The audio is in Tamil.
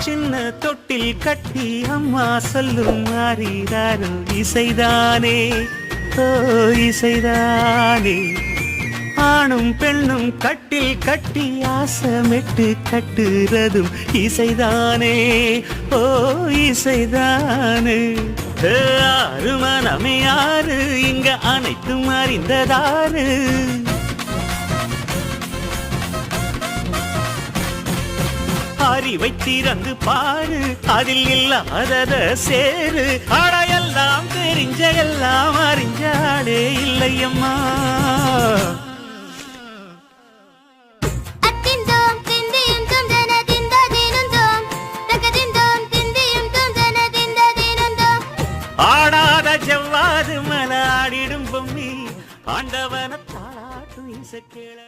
சின்ன தொட்டில் கட்டி அம்மா சொல்லும் மாறிதாரும் இசைதானே ஓ இசைதானே ஆணும் பெண்ணும் கட்டில் கட்டி ஆசமிட்டு கட்டுறதும் இசைதானே ஓ இசைதானே ஆறு மனமே யாரு இங்க அனைத்தும் அறிந்ததாரு அறிவை திறந்து பாரு அதில் இல்லாதத சேரு ஆடையெல்லாம் தெரிஞ்ச எல்லாம் அறிஞ்சாடே இல்லையம்மா ஆடாத ஜவ்வாது மலாடிடும் பொம்மி ஆண்டவன தாளாட்டும் இசைக்கேள